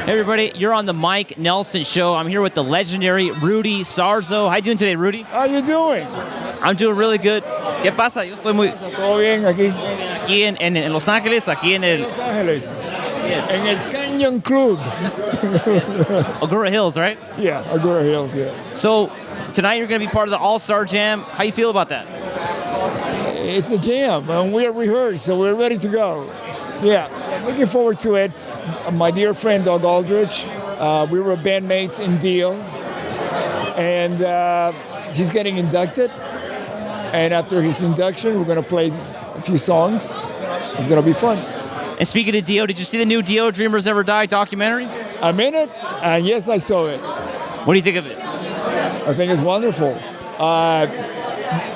Hey everybody, you're on the Mike Nelson Show. I'm here with the legendary Rudy Sarzo. How you doing today, Rudy? How you doing? I'm doing really good. ¿Qué pasa? Yo estoy muy ¿Todo bien aquí? aquí en Los Ángeles, aquí en el Los Ángeles. yes, En el Canyon Club. Agura Hills, right? Yeah, Agora Hills, yeah. So tonight you're going to be part of the All-Star Jam. How you feel about that? It's a jam, and we're rehearsed, so we're ready to go. Yeah, looking forward to it. My dear friend Doug Aldrich, we were bandmates in Deal, and he's getting inducted. And after his induction, we're going to play a few songs. It's going to be fun. And speaking of Dio, did you see the new Dio Dreamers Ever Die documentary? I'm in it, and yes, I saw it. What do you think of it? I think it's wonderful.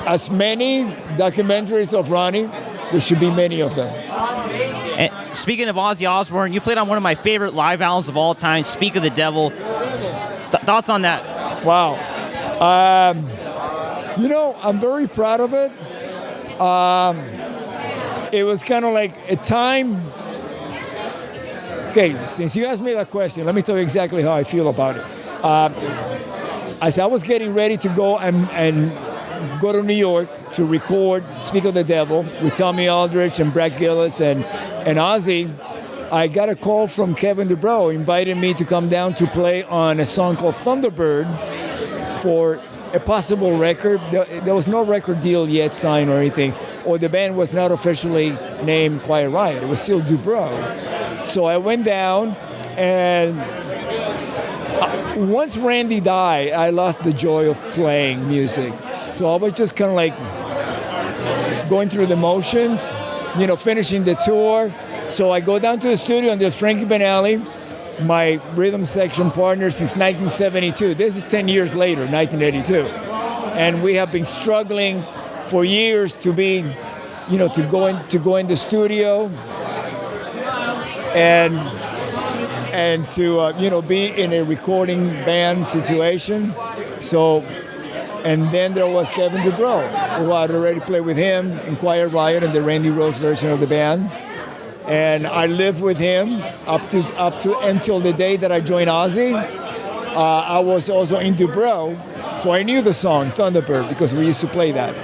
As many documentaries of Ronnie, there should be many of them. And speaking of Ozzy Osbourne, you played on one of my favorite live albums of all time, Speak of the Devil. Thoughts on that? Wow. I'm very proud of it. It was kind of like a time. Okay, since you asked me that question, let me tell you exactly how I feel about it. As I was getting ready to go and go to New York to record Speak of the Devil with Tommy Aldrich and Brad Gillis and Ozzy, I got a call from Kevin DuBrow inviting me to come down to play on a song called Thunderbird for a possible record. There was no record deal yet signed or anything, or the band was not officially named Quiet Riot. It was still DuBrow. So I went down, and once Randy died, I lost the joy of playing music. So I was just kind of like going through the motions, finishing the tour. So I go down to the studio, and there's Frankie Benali, my rhythm section partner since 1972. This is 10 years later, 1982. And we have been struggling for years to be, to go in the studio and to, be in a recording band situation. So, and then there was Kevin DuBrow, who I'd already played with him in Quiet Riot and the Randy Rhoads version of the band. And I lived with him up to until the day that I joined Ozzy. I was also in DuBrow, so I knew the song Thunderbird because we used to play that.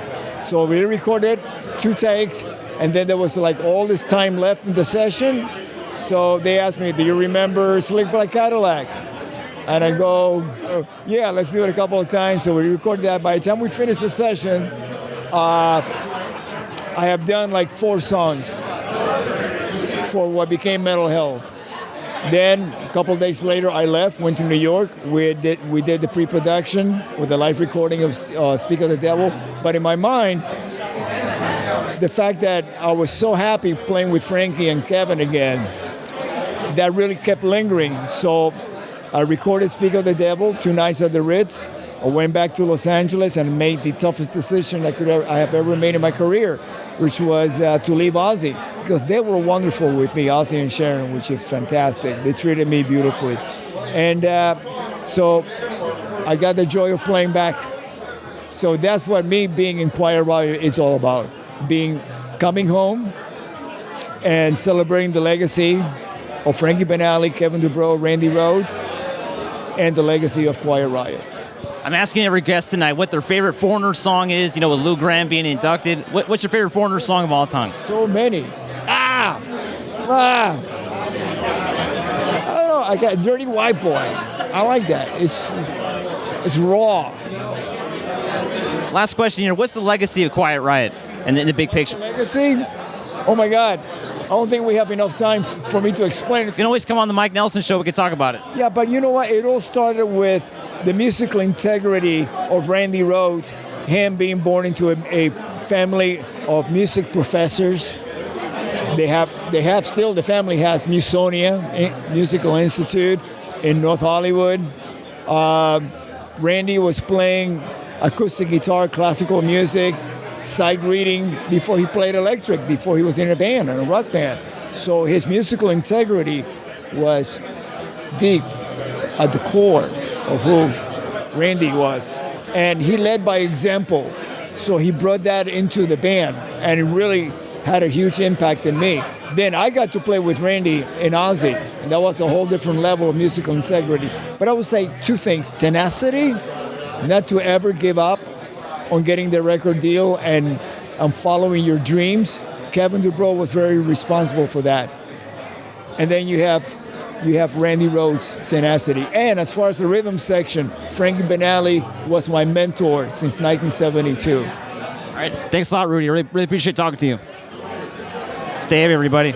So we recorded 2 takes, and then there was like all this time left in the session. So they asked me, "Do you remember Slick Black Cadillac?" And I go, "Yeah, let's do it a couple of times." So we recorded that. By the time we finished the session, I have done like 4 songs for what became Mental Health. Then a couple of days later, I left, went to New York. We did the pre-production with the live recording of Speak of the Devil. But in my mind, the fact that I was so happy playing with Frankie and Kevin again, that really kept lingering. So I recorded Speak of the Devil 2 nights at the Ritz. I went back to Los Angeles and made the toughest decision I have ever made in my career, which was to leave Ozzy, because they were wonderful with me, Ozzy and Sharon, which is fantastic. They treated me beautifully. And so I got the joy of playing back. So that's what me being in Quiet Riot is all about, coming home and celebrating the legacy of Frankie Benali, Kevin DuBrow, Randy Rhoads, and the legacy of Quiet Riot. I'm asking every guest tonight what their favorite Foreigner song is, with Lou Gramm being inducted. What's your favorite Foreigner song of all time? So many. I don't know, I got Dirty White Boy. I like that. It's raw. Last question here. What's the legacy of Quiet Riot and in the big picture? Legacy? Oh my God. I don't think we have enough time for me to explain it. You can always come on the Mike Nelson Show. We can talk about it. Yeah, but you know what? It all started with the musical integrity of Randy Rhoads, him being born into a family of music professors. The family has Musonia Musical Institute in North Hollywood. Randy was playing acoustic guitar, classical music, sight reading before he played electric, before he was in in a rock band. So his musical integrity was deep at the core of who Randy was. And he led by example. So he brought that into the band, and it really had a huge impact in me. Then I got to play with Randy and Ozzy, and that was a whole different level of musical integrity. But I would say two things: tenacity, not to ever give up on getting the record deal and following your dreams. Kevin DuBrow was very responsible for that. And then you have Randy Rhoads' tenacity. And as far as the rhythm section, Frankie Benali was my mentor since 1972. All right. Thanks a lot, Rudy. Really appreciate talking to you. Stay heavy, everybody.